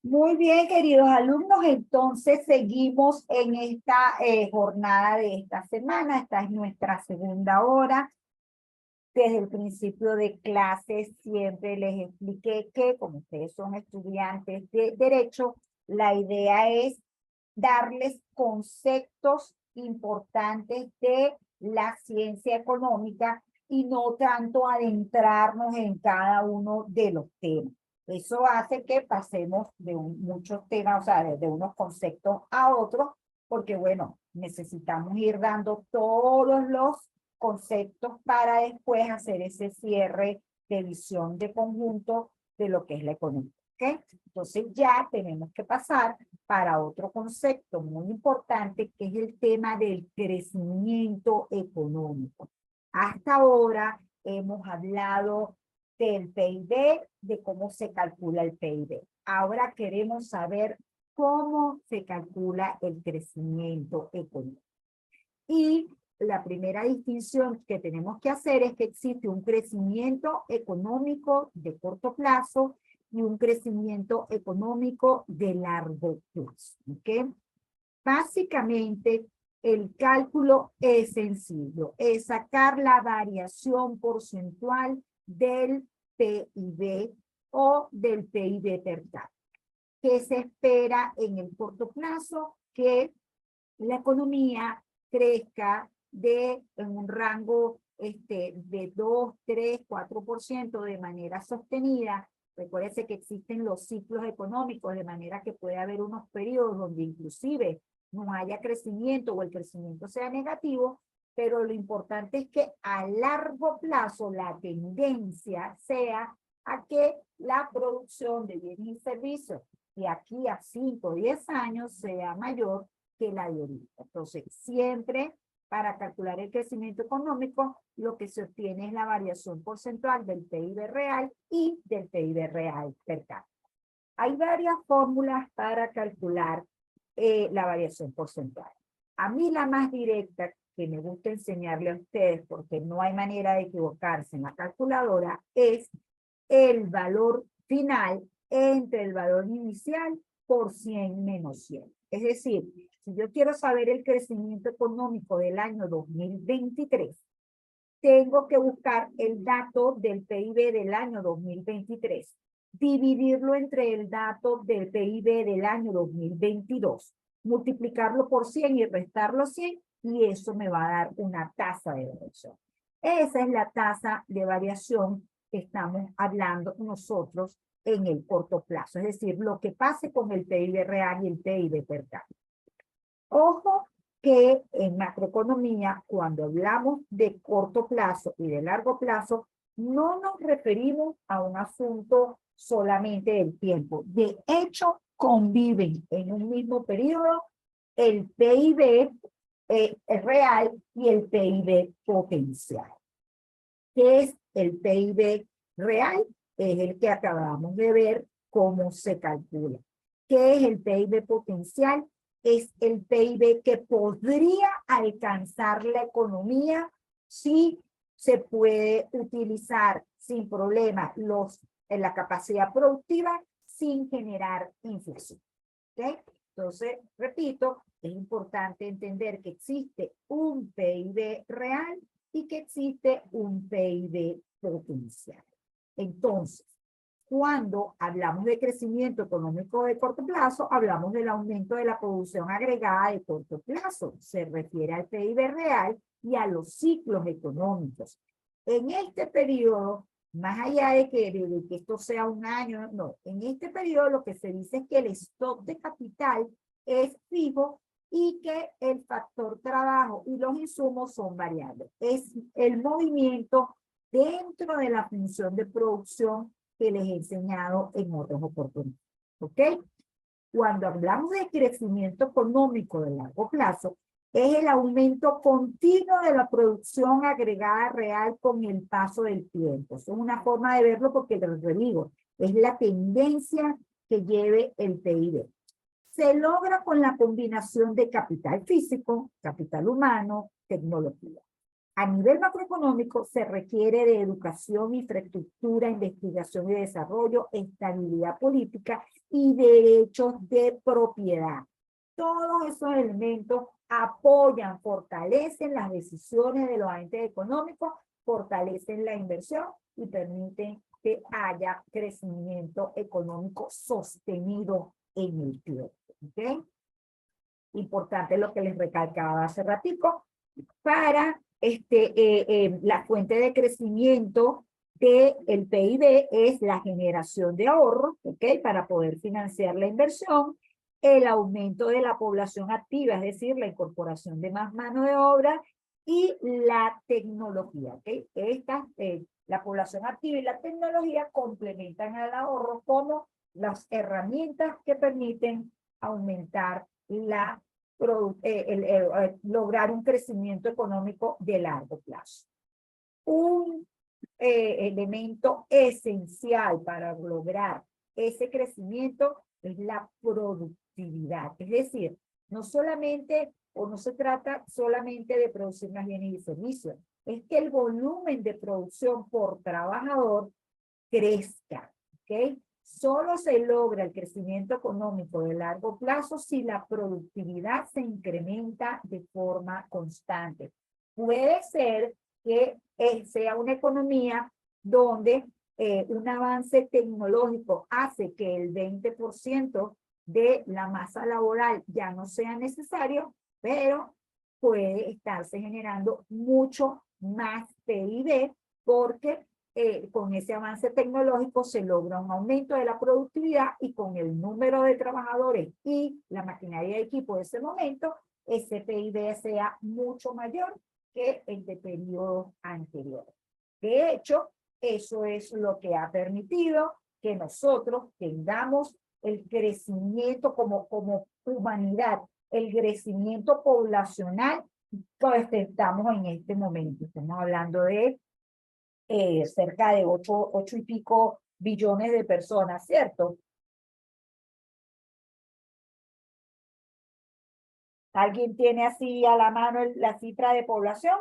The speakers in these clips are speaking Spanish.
Muy bien, queridos alumnos, entonces seguimos en esta jornada de esta semana. Esta es nuestra segunda hora. Desde el principio de clases siempre les expliqué que, como ustedes son estudiantes de Derecho, la idea es darles conceptos importantes de la ciencia económica y no tanto adentrarnos en cada uno de los temas. Eso hace que pasemos de muchos temas, o sea, de unos conceptos a otros, porque bueno, necesitamos ir dando todos los conceptos para después hacer ese cierre de visión de conjunto de lo que es la economía. ¿Okay? Entonces ya tenemos que pasar para otro concepto muy importante, que es el tema del crecimiento económico. Hasta ahora hemos hablado del PIB, de cómo se calcula el PIB. Ahora queremos saber cómo se calcula el crecimiento económico. Y la primera distinción que tenemos que hacer es que existe un crecimiento económico de corto plazo y un crecimiento económico de largo plazo. ¿Okay? Básicamente, el cálculo es sencillo, es sacar la variación porcentual del PIB o del PIB per cápita. ¿Qué se espera en el corto plazo? Que la economía crezca en un rango de 2, 3, 4% de manera sostenida. Recuérdense que existen los ciclos económicos, de manera que puede haber unos periodos donde inclusive no haya crecimiento o el crecimiento sea negativo, pero lo importante es que a largo plazo la tendencia sea a que la producción de bienes y servicios de aquí a 5 o 10 años sea mayor que la de ahorita. Entonces, siempre para calcular el crecimiento económico, lo que se obtiene es la variación porcentual del PIB real y del PIB real per cápita. Hay varias fórmulas para calcular la variación porcentual. A mí la más directa que me gusta enseñarle a ustedes, porque no hay manera de equivocarse en la calculadora, es el valor final entre el valor inicial por 100 menos 100. Es decir, si yo quiero saber el crecimiento económico del año 2023, tengo que buscar el dato del PIB del año 2023, dividirlo entre el dato del PIB del año 2022, multiplicarlo por 100 y restarlo 100, y eso me va a dar una tasa de variación. Esa es la tasa de variación que estamos hablando nosotros en el corto plazo, es decir, lo que pase con el PIB real y el PIB per cápita. Ojo que en macroeconomía, cuando hablamos de corto plazo y de largo plazo, no nos referimos a un asunto solamente del tiempo. De hecho, conviven en un mismo periodo el PIB real y el PIB potencial. ¿Qué es el PIB real? Es el que acabamos de ver cómo se calcula. ¿Qué es el PIB potencial? Es el PIB que podría alcanzar la economía si se puede utilizar sin problema la capacidad productiva sin generar inflación. ¿Okay? Entonces, repito, es importante entender que existe un PIB real y que existe un PIB potencial. Entonces, cuando hablamos de crecimiento económico de corto plazo, hablamos del aumento de la producción agregada de corto plazo. Se refiere al PIB real y a los ciclos económicos. En este periodo, más allá de que esto sea un año, no, en este periodo lo que se dice es que el stock de capital es fijo y que el factor trabajo y los insumos son variables. Es el movimiento dentro de la función de producción que les he enseñado en otras oportunidades. ¿Ok? Cuando hablamos de crecimiento económico de largo plazo, es el aumento continuo de la producción agregada real con el paso del tiempo. Eso es una forma de verlo porque, les digo, es la tendencia que lleve el PIB. Se logra con la combinación de capital físico, capital humano, tecnología. A nivel macroeconómico se requiere de educación, infraestructura, investigación y desarrollo, estabilidad política y derechos de propiedad. Todos esos elementos apoyan, fortalecen las decisiones de los agentes económicos, fortalecen la inversión y permiten que haya crecimiento económico sostenido en el tiempo. ¿Okay? Importante lo que les recalcaba hace ratico, para la fuente de crecimiento del PIB es la generación de ahorro, ¿ok? Para poder financiar la inversión, el aumento de la población activa, es decir, la incorporación de más mano de obra y la tecnología, ¿ok? La población activa y la tecnología complementan al ahorro como las herramientas que permiten aumentar lograr un crecimiento económico de largo plazo. Un elemento esencial para lograr ese crecimiento es la productividad. Es decir, no solamente, o no se trata solamente de producir más bienes y servicios, es que el volumen de producción por trabajador crezca, ¿ok? Solo se logra el crecimiento económico de largo plazo si la productividad se incrementa de forma constante. Puede ser que sea una economía donde un avance tecnológico hace que el 20% de la masa laboral ya no sea necesario, pero puede estarse generando mucho más PIB porque con ese avance tecnológico se logra un aumento de la productividad y con el número de trabajadores y la maquinaria de equipo de ese momento, ese PIB sea mucho mayor que el de periodos anteriores. De hecho, eso es lo que ha permitido que nosotros tengamos el crecimiento como humanidad, el crecimiento poblacional que estamos en este momento. Estamos hablando de cerca de 8 y pico billones de personas, ¿cierto? ¿Alguien tiene así a la mano la cifra de población?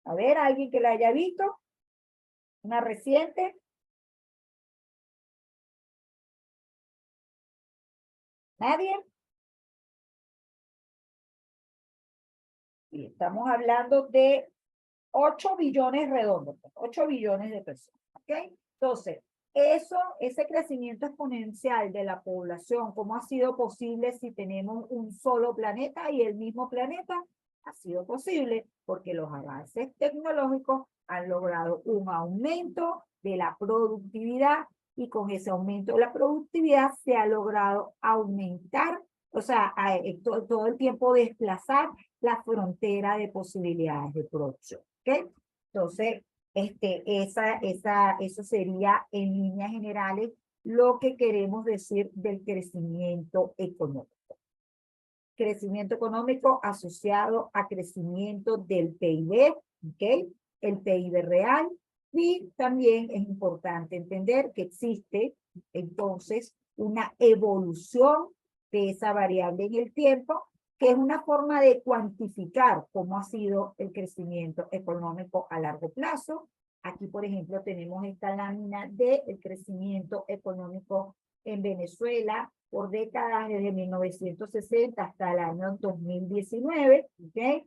A ver, ¿alguien que la haya visto? ¿Una reciente? ¿Nadie? Y estamos hablando de 8 billones redondos, 8 billones de personas, ¿ok? Entonces, ese crecimiento exponencial de la población, ¿cómo ha sido posible si tenemos un solo planeta y el mismo planeta? Ha sido posible porque los avances tecnológicos han logrado un aumento de la productividad y con ese aumento de la productividad se ha logrado aumentar, o sea, todo el tiempo desplazar la frontera de posibilidades de producción. ¿Ok? Entonces, eso sería en líneas generales lo que queremos decir del crecimiento económico. Crecimiento económico asociado a crecimiento del PIB, ¿ok? El PIB real. Y también es importante entender que existe entonces una evolución de esa variable en el tiempo, que es una forma de cuantificar cómo ha sido el crecimiento económico a largo plazo. Aquí, por ejemplo, tenemos esta lámina del crecimiento económico en Venezuela por décadas desde 1960 hasta el año 2019, ¿ok?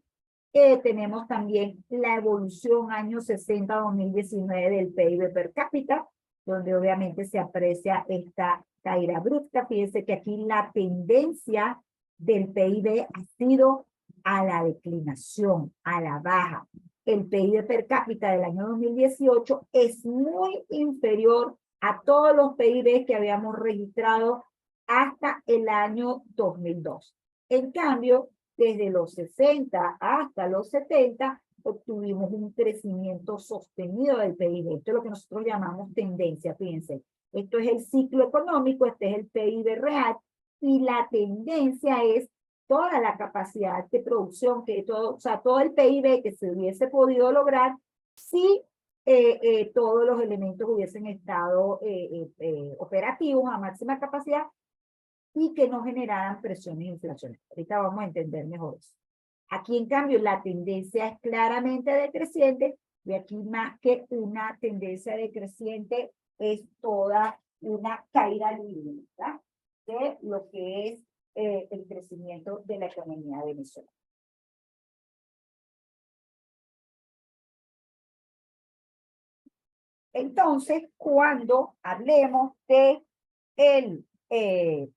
Tenemos también la evolución años 60-2019 del PIB per cápita, donde obviamente se aprecia esta caída brusca. Fíjense que aquí la tendencia del PIB ha sido a la declinación, a la baja. El PIB per cápita del año 2018 es muy inferior a todos los PIB que habíamos registrado hasta el año 2002. En cambio, desde los 60 hasta los 70, obtuvimos un crecimiento sostenido del PIB. Esto es lo que nosotros llamamos tendencia, fíjense. Esto es el ciclo económico, este es el PIB real, y la tendencia es toda la capacidad de producción, o sea, todo el PIB que se hubiese podido lograr si todos los elementos hubiesen estado operativos a máxima capacidad y que no generaran presiones inflacionarias. Ahorita vamos a entender mejor eso. Aquí, en cambio, la tendencia es claramente decreciente, y aquí más que una tendencia decreciente es toda una caída libre, ¿verdad? De lo que es el crecimiento de la economía venezolana. Entonces, cuando hablemos de el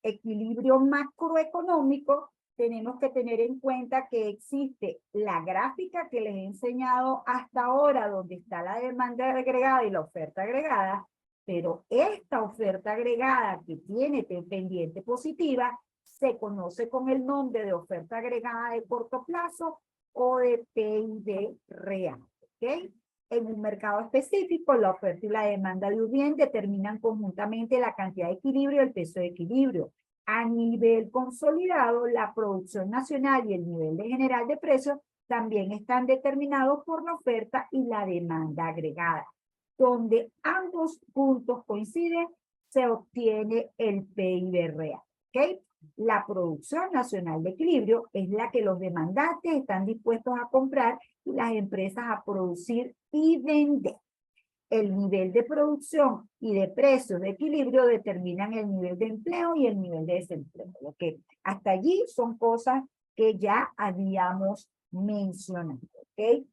equilibrio macroeconómico, tenemos que tener en cuenta que existe la gráfica que les he enseñado hasta ahora, donde está la demanda agregada y la oferta agregada, pero esta oferta agregada que tiene pendiente positiva se conoce con el nombre de oferta agregada de corto plazo o de PIB real, ¿ok? En un mercado específico, la oferta y la demanda de un bien determinan conjuntamente la cantidad de equilibrio y el peso de equilibrio. A nivel consolidado, la producción nacional y el nivel de general de precios también están determinados por la oferta y la demanda agregada. Donde ambos puntos coinciden, se obtiene el PIB real. ¿Ok? La producción nacional de equilibrio es la que los demandantes están dispuestos a comprar y las empresas a producir y vender. El nivel de producción y de precios de equilibrio determinan el nivel de empleo y el nivel de desempleo. ¿Okay? Hasta allí son cosas que ya habíamos mencionado. ¿Okay?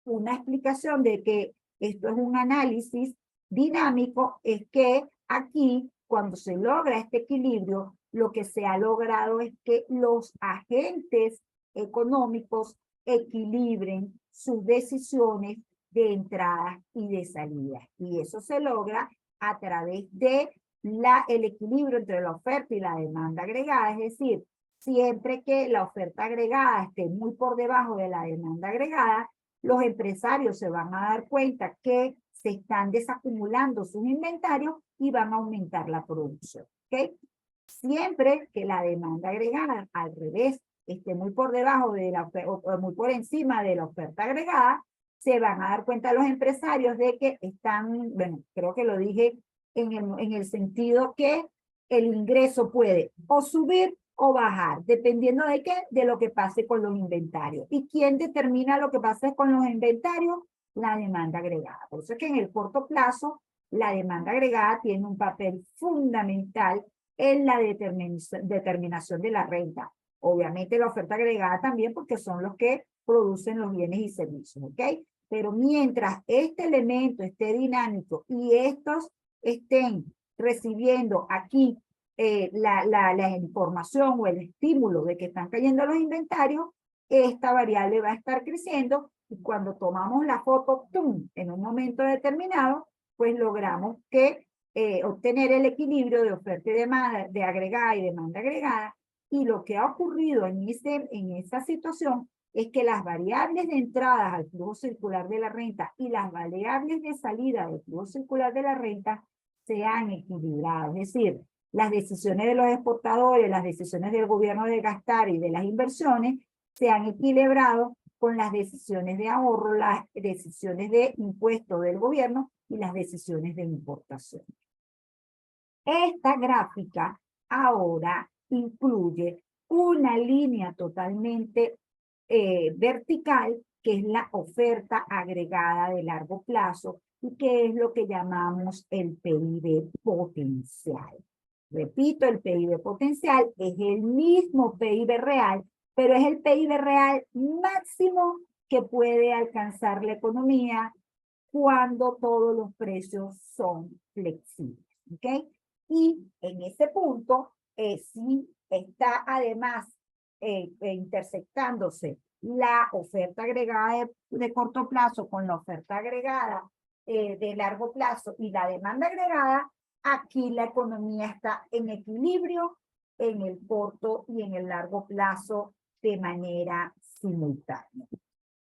Una explicación de que esto es un análisis dinámico es que aquí, cuando se logra este equilibrio, lo que se ha logrado es que los agentes económicos equilibren sus decisiones de entrada y de salida. Y eso se logra a través de el equilibrio entre la oferta y la demanda agregada, es decir, siempre que la oferta agregada esté muy por debajo de la demanda agregada, los empresarios se van a dar cuenta que se están desacumulando sus inventarios y van a aumentar la producción. ¿Okay? Siempre que la demanda agregada, al revés, esté muy por debajo de la o muy por encima de la oferta agregada, se van a dar cuenta los empresarios de que están, bueno, creo que lo dije en el sentido que el ingreso puede o subir o bajar, dependiendo de qué, de lo que pase con los inventarios. ¿Y quién determina lo que pasa con los inventarios? La demanda agregada. Por eso es que en el corto plazo, la demanda agregada tiene un papel fundamental en la determinación de la renta. Obviamente la oferta agregada también, porque son los que producen los bienes y servicios, ¿ok? Pero mientras este elemento esté dinámico y estos estén recibiendo aquí la información o el estímulo de que están cayendo los inventarios, esta variable va a estar creciendo y cuando tomamos la foto ¡tum! En un momento determinado, pues logramos que obtener el equilibrio de oferta y demanda, de agregada y demanda agregada. Y lo que ha ocurrido en esa situación es que las variables de entrada al flujo circular de la renta y las variables de salida del flujo circular de la renta se han equilibrado. Es decir, las decisiones de los exportadores, las decisiones del gobierno de gastar y de las inversiones se han equilibrado con las decisiones de ahorro, las decisiones de impuesto del gobierno y las decisiones de importación. Esta gráfica ahora incluye una línea totalmente vertical, que es la oferta agregada de largo plazo y que es lo que llamamos el PIB potencial. Repito, el PIB potencial es el mismo PIB real, pero es el PIB real máximo que puede alcanzar la economía cuando todos los precios son flexibles. ¿Ok? Y en ese punto, sí está además intersectándose la oferta agregada de corto plazo con la oferta agregada de largo plazo y la demanda agregada, aquí la economía está en equilibrio en el corto y en el largo plazo de manera simultánea.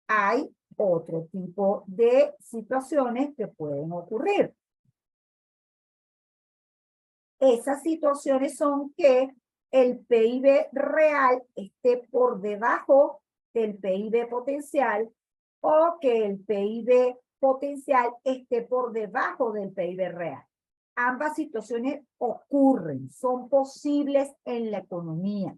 Hay otro tipo de situaciones que pueden ocurrir. Esas situaciones son que el PIB real esté por debajo del PIB potencial o que el PIB potencial esté por debajo del PIB real. Ambas situaciones ocurren, son posibles en la economía.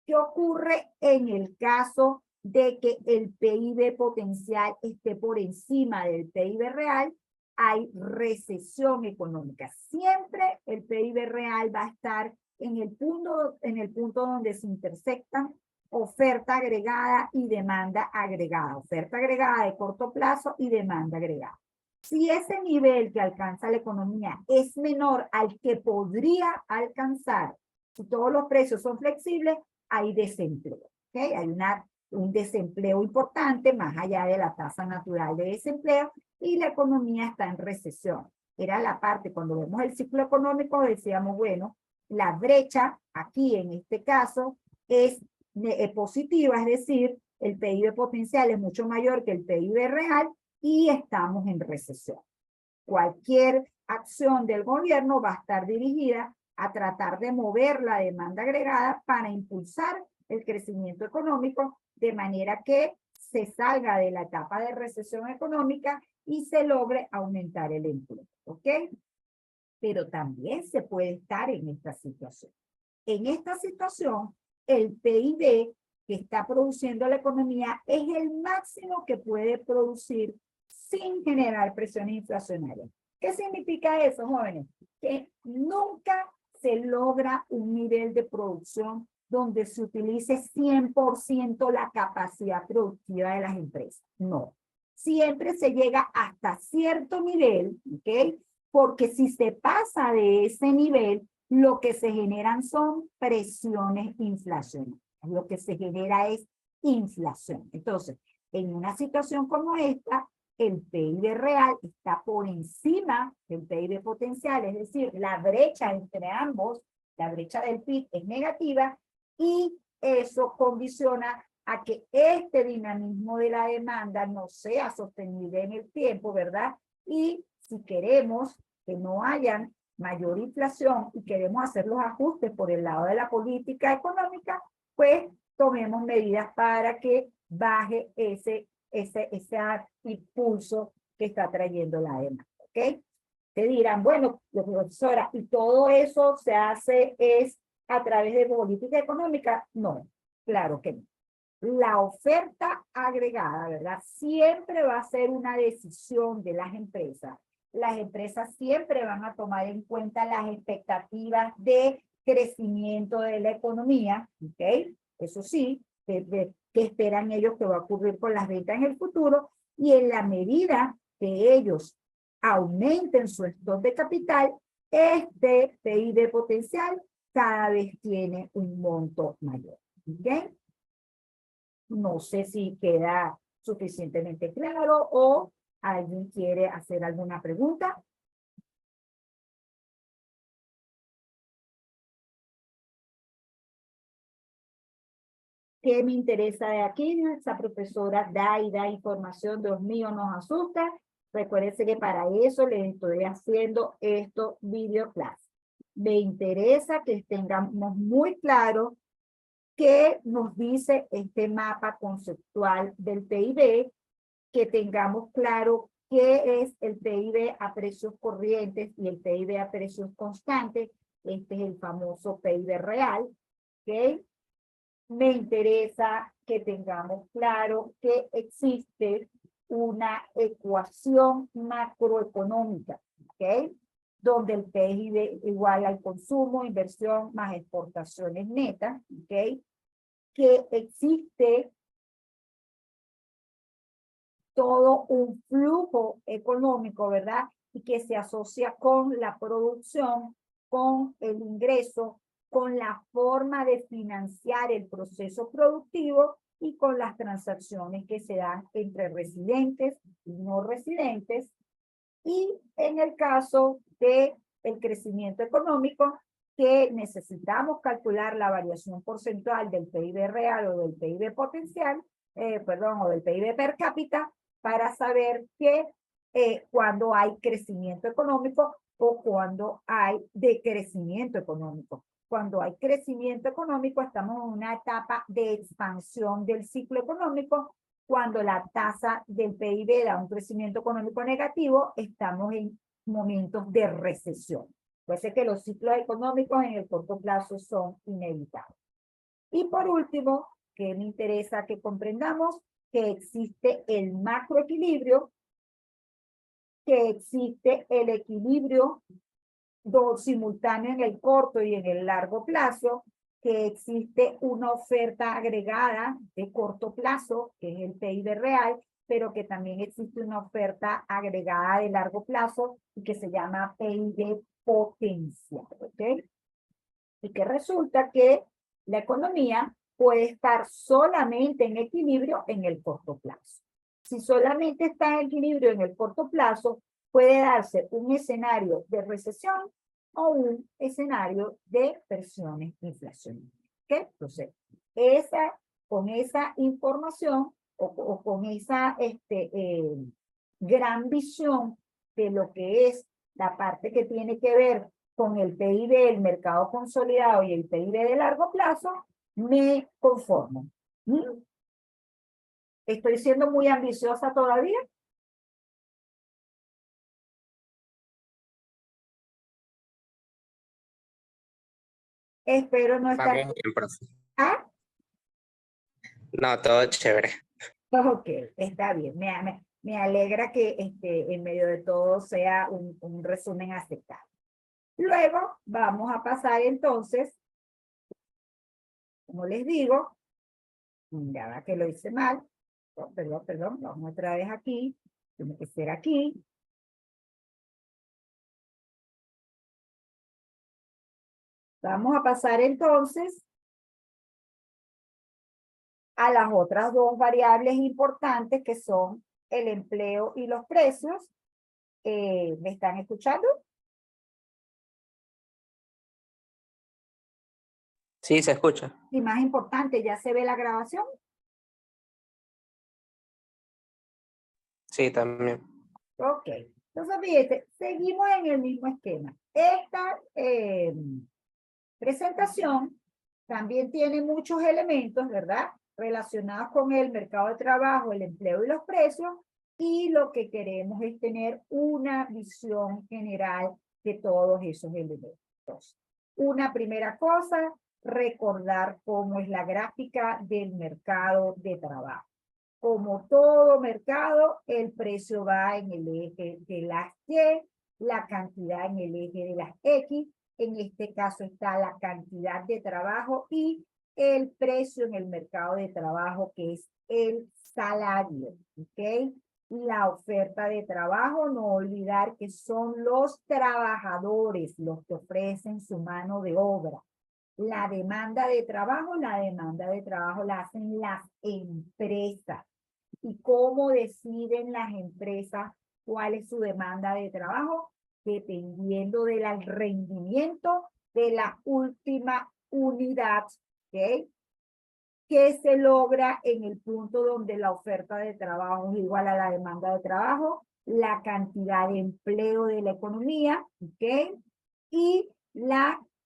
¿Qué ocurre en el caso de que el PIB potencial esté por encima del PIB real? Hay recesión económica. Siempre el PIB real va a estar en el punto donde se intersectan oferta agregada y demanda agregada. Oferta agregada de corto plazo y demanda agregada. Si ese nivel que alcanza la economía es menor al que podría alcanzar, si todos los precios son flexibles, hay desempleo. ¿Okay? Hay un desempleo importante más allá de la tasa natural de desempleo y la economía está en recesión. Era la parte, cuando vemos el ciclo económico, decíamos, bueno, la brecha aquí en este caso es positiva, es decir, el PIB potencial es mucho mayor que el PIB real y estamos en recesión. Cualquier acción del gobierno va a estar dirigida a tratar de mover la demanda agregada para impulsar el crecimiento económico de manera que se salga de la etapa de recesión económica y se logre aumentar el empleo. ¿Ok? Pero también se puede estar en esta situación. En esta situación, el PIB que está produciendo la economía es el máximo que puede producir sin generar presiones inflacionarias. ¿Qué significa eso, jóvenes? Que nunca se logra un nivel de producción donde se utilice 100% la capacidad productiva de las empresas. No. Siempre se llega hasta cierto nivel, ¿ok? Porque si se pasa de ese nivel, lo que se generan son presiones inflacionarias. Lo que se genera es inflación. Entonces, en una situación como esta, el PIB real está por encima del PIB potencial, es decir, la brecha entre ambos, la brecha del PIB es negativa y eso condiciona a que este dinamismo de la demanda no sea sostenible en el tiempo, ¿verdad? Y si queremos que no haya mayor inflación y queremos hacer los ajustes por el lado de la política económica, pues tomemos medidas para que baje ese impulso que está trayendo la demanda. ¿Ok? Te dirán, bueno, profesora, ¿y todo eso se hace es a través de política económica? No, claro que no. La oferta agregada, ¿verdad? Siempre va a ser una decisión de las empresas. Las empresas siempre van a tomar en cuenta las expectativas de crecimiento de la economía, ¿ok? Eso sí, qué esperan ellos que va a ocurrir con las ventas en el futuro, y en la medida que ellos aumenten su stock de capital, este PIB potencial cada vez tiene un monto mayor, ¿ok? No sé si queda suficientemente claro o alguien quiere hacer alguna pregunta. ¿Qué me interesa de aquí? Esa profesora da y da información, Dios mío, nos asusta. Recuérdense que para eso les estoy haciendo estos videoclases. Me interesa que tengamos muy claro qué nos dice este mapa conceptual del PIB, que tengamos claro qué es el PIB a precios corrientes y el PIB a precios constantes. Este es el famoso PIB real, ¿ok? Me interesa que tengamos claro que existe una ecuación macroeconómica, ¿ok? Donde el PIB igual al consumo, inversión más exportaciones netas, ¿ok? Que existe todo un flujo económico, ¿verdad? Y que se asocia con la producción, con el ingreso, con la forma de financiar el proceso productivo y con las transacciones que se dan entre residentes y no residentes. Y en el caso de el crecimiento económico, que necesitamos calcular la variación porcentual del PIB real o del PIB potencial, o del PIB per cápita, para saber que cuando hay crecimiento económico o cuando hay decrecimiento económico. Cuando hay crecimiento económico, estamos en una etapa de expansión del ciclo económico. Cuando la tasa del PIB da un crecimiento económico negativo, estamos en momentos de recesión. Puede ser que los ciclos económicos en el corto plazo son inevitables. Y por último, que me interesa que comprendamos que existe el macroequilibrio, que existe el equilibrio simultáneo en el corto y en el largo plazo, que existe una oferta agregada de corto plazo, que es el PIB real, pero que también existe una oferta agregada de largo plazo y que se llama PIB potencial, ¿ok? Y que resulta que la economía puede estar solamente en equilibrio en el corto plazo. Si solamente está en equilibrio en el corto plazo, puede darse un escenario de recesión o un escenario de presiones inflacionarias. ¿Okay? Entonces, con esa información o con esa gran visión de lo que es la parte que tiene que ver con el PIB, el mercado consolidado y el PIB de largo plazo, me conformo. ¿Estoy siendo muy ambiciosa todavía? Espero no estar... Vamos bien, profe. ¿Ah? No, todo chévere. Ok, está bien. Me alegra que en medio de todo sea un resumen aceptable. Luego vamos a pasar entonces, como les digo, ya va que lo hice mal. Oh, perdón, vamos otra vez aquí. Tiene que ser aquí. Vamos a pasar entonces a las otras dos variables importantes que son el empleo y los precios. ¿Me están escuchando? Sí, se escucha. Y más importante, ¿ya se ve la grabación? Sí, también. Ok. Entonces, fíjate, seguimos en el mismo esquema. Esta presentación también tiene muchos elementos, ¿verdad? Relacionados con el mercado de trabajo, el empleo y los precios. Y lo que queremos es tener una visión general de todos esos elementos. Una primera cosa, recordar cómo es la gráfica del mercado de trabajo. Como todo mercado, el precio va en el eje de las Y, la cantidad en el eje de las X. En este caso está la cantidad de trabajo y el precio en el mercado de trabajo, que es el salario. ¿Ok? La oferta de trabajo, no olvidar que son los trabajadores los que ofrecen su mano de obra. La demanda de trabajo la hacen las empresas. ¿Y cómo deciden las empresas cuál es su demanda de trabajo? Dependiendo del rendimiento de la última unidad, ¿ok? Que se logra en el punto donde la oferta de trabajo es igual a la demanda de trabajo, la cantidad de empleo de la economía, ¿ok? Y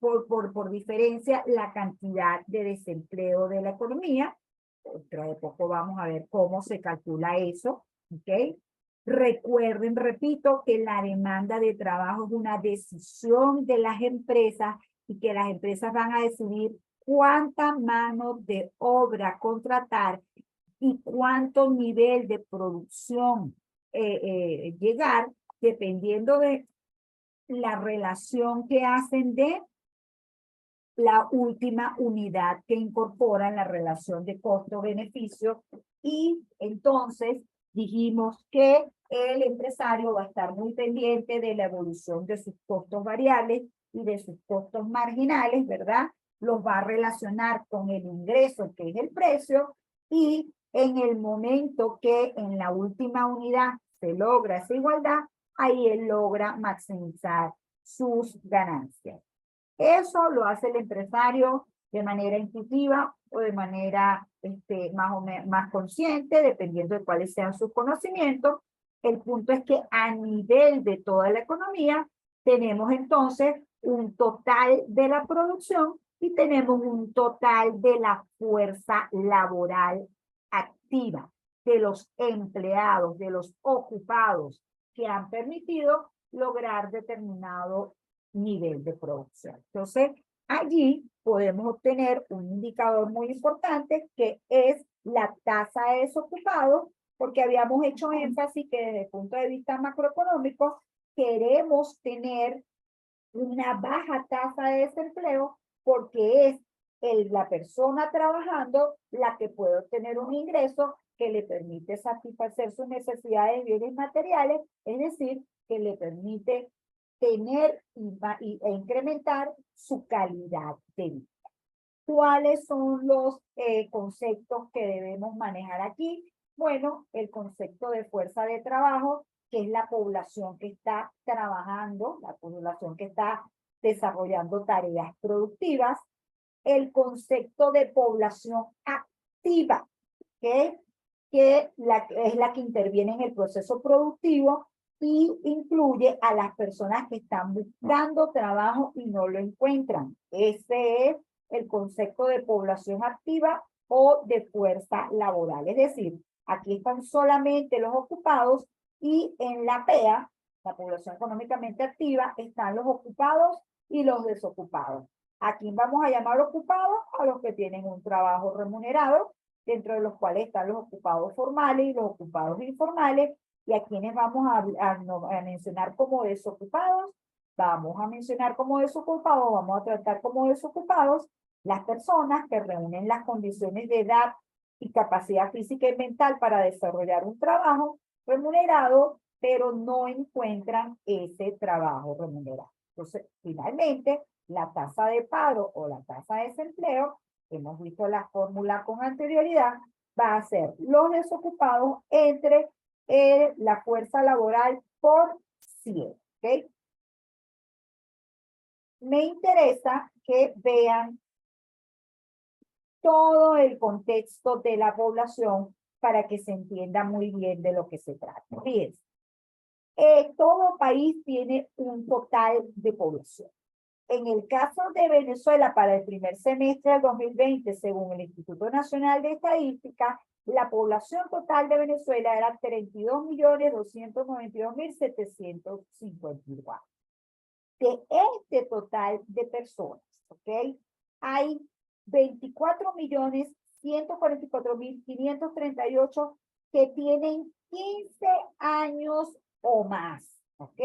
por diferencia, la cantidad de desempleo de la economía. Dentro de poco vamos a ver cómo se calcula eso, ¿ok? Recuerden, repito, que la demanda de trabajo es una decisión de las empresas y que las empresas van a decidir cuánta mano de obra contratar y cuánto nivel de producción llegar, dependiendo de la relación que hacen de la última unidad que incorpora en la relación de costo-beneficio. Y entonces dijimos que el empresario va a estar muy pendiente de la evolución de sus costos variables y de sus costos marginales, ¿verdad? Los va a relacionar con el ingreso, que es el precio, y en el momento que en la última unidad se logra esa igualdad, ahí él logra maximizar sus ganancias. Eso lo hace el empresario de manera intuitiva o de manera más consciente, dependiendo de cuáles sean sus conocimientos. El punto es que a nivel de toda la economía tenemos entonces un total de la producción y tenemos un total de la fuerza laboral activa, de los empleados, de los ocupados que han permitido lograr determinado nivel de producción. Entonces, Allí podemos obtener un indicador muy importante que es la tasa de desocupados, porque habíamos hecho énfasis que desde el punto de vista macroeconómico queremos tener una baja tasa de desempleo porque es la persona trabajando la que puede obtener un ingreso que le permite satisfacer sus necesidades de bienes materiales, es decir, que le permite tener e incrementar su calidad de vida. ¿Cuáles son los conceptos que debemos manejar aquí? Bueno, el concepto de fuerza de trabajo, que es la población que está trabajando, la población que está desarrollando tareas productivas. El concepto de población activa, ¿okay? Que es la que interviene en el proceso productivo y incluye a las personas que están buscando trabajo y no lo encuentran. Ese es el concepto de población activa o de fuerza laboral. Es decir, aquí están solamente los ocupados y en la PEA, la población económicamente activa, están los ocupados y los desocupados. Aquí vamos a llamar ocupados a los que tienen un trabajo remunerado, dentro de los cuales están los ocupados formales y los ocupados informales, y a quienes vamos a mencionar como desocupados. Vamos a mencionar como desocupados, vamos a tratar como desocupados las personas que reúnen las condiciones de edad y capacidad física y mental para desarrollar un trabajo remunerado, pero no encuentran ese trabajo remunerado. Entonces, finalmente, la tasa de paro o la tasa de desempleo, hemos visto la fórmula con anterioridad, va a ser los desocupados entre la fuerza laboral por 100. ¿Okay? Me interesa que vean todo el contexto de la población para que se entienda muy bien de lo que se trata. Fíjense, todo país tiene un total de población. En el caso de Venezuela, para el primer semestre del 2020, según el Instituto Nacional de Estadística, la población total de Venezuela era 32.292.754. De este total de personas, ¿ok? Hay 24.144.538 que tienen 15 años o más, ¿ok?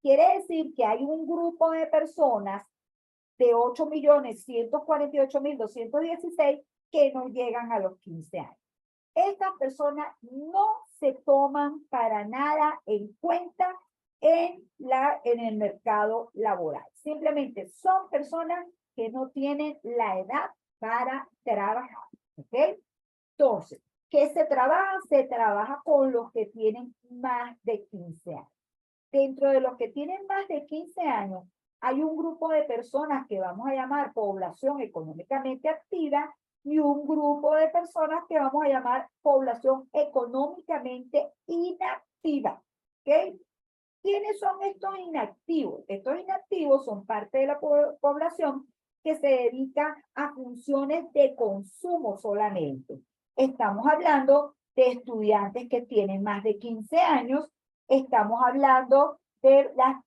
Quiere decir que hay un grupo de personas de 8.148.216 que no llegan a los 15 años. Estas personas no se toman para nada en cuenta en el mercado laboral. Simplemente son personas que no tienen la edad para trabajar. ¿Ok? Entonces, ¿qué se trabaja? Se trabaja con los que tienen más de 15 años. Dentro de los que tienen más de 15 años, hay un grupo de personas que vamos a llamar población económicamente activa y un grupo de personas que vamos a llamar población económicamente inactiva. ¿Ok? ¿Quiénes son estos inactivos? Estos inactivos son parte de la población que se dedica a funciones de consumo solamente. Estamos hablando de estudiantes que tienen más de 15 años, estamos hablando de las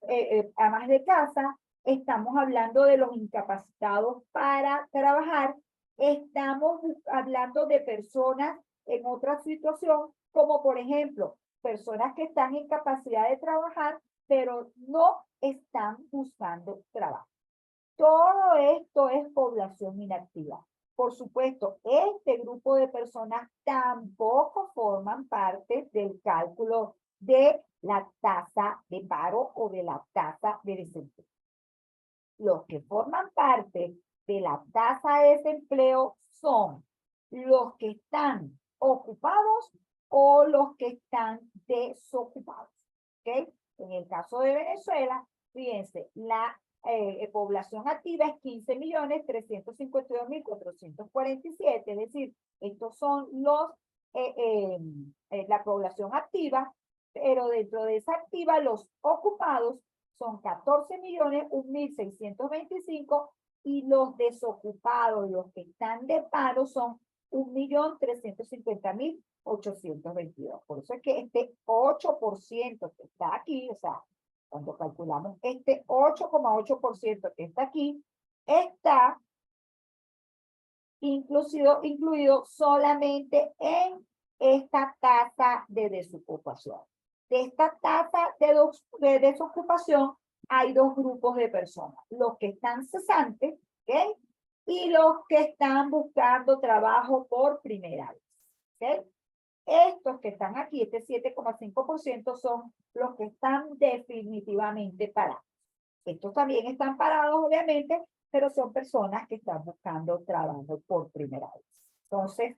amas de casa, estamos hablando de los incapacitados para trabajar, estamos hablando de personas en otra situación, como por ejemplo, personas que están en capacidad de trabajar, pero no están buscando trabajo. Todo esto es población inactiva. Por supuesto, este grupo de personas tampoco forman parte del cálculo de la tasa de paro o de la tasa de desempleo. Los que forman parte de la tasa de desempleo son los que están ocupados o los que están desocupados. ¿Ok? En el caso de Venezuela, fíjense, la población activa es 15.352.447, es decir, estos son la población activa, pero dentro de esa activa los ocupados son 14.001.625 y los desocupados, los que están de paro, son 1.350.822. Por eso es que este 8% que está aquí, o sea, cuando calculamos este 8,8% que está aquí, está incluido solamente en esta tasa de desocupación. De esta tasa de desocupación hay dos grupos de personas, los que están cesantes, ¿ok? Y los que están buscando trabajo por primera vez, ¿ok? Estos que están aquí, este 7,5% son los que están definitivamente parados. Estos también están parados, obviamente, pero son personas que están buscando trabajo por primera vez. Entonces,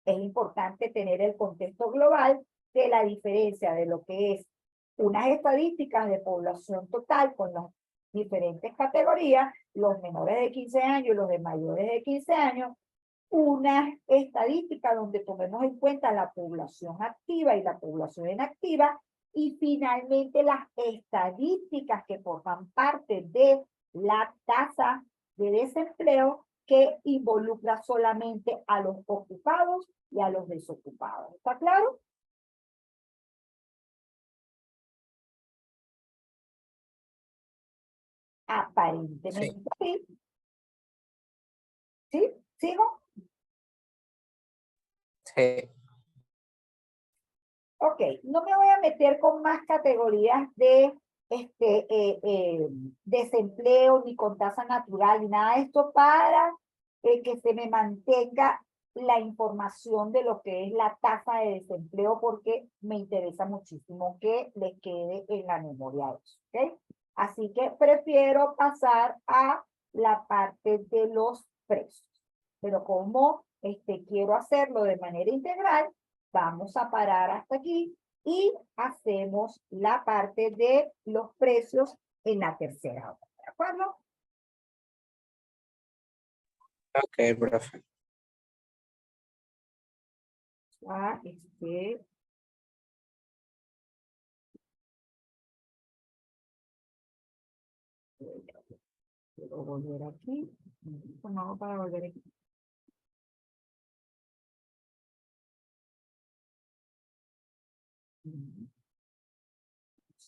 es importante tener el contexto global de la diferencia de lo que es unas estadísticas de población total con las diferentes categorías, los menores de 15 años y los de mayores de 15 años, una estadística donde tomemos en cuenta la población activa y la población inactiva, y finalmente las estadísticas que forman parte de la tasa de desempleo que involucra solamente a los ocupados y a los desocupados. ¿Está claro? Aparentemente sí. ¿Sí? ¿Sigo? Sí. Ok, no me voy a meter con más categorías de desempleo, ni con tasa natural, ni nada de esto para que se me mantenga la información de lo que es la tasa de desempleo, porque me interesa muchísimo que les quede en la memoria eso, ¿ok? Así que prefiero pasar a la parte de los precios. Pero como quiero hacerlo de manera integral, vamos a parar hasta aquí y hacemos la parte de los precios en la tercera hora. ¿De acuerdo? Ok, profe. Ya, quiero volver aquí. ¿Cómo hago para volver aquí? Vamos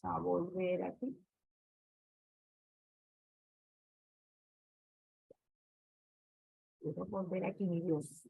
a volver aquí. Quiero volver aquí, mi Dios.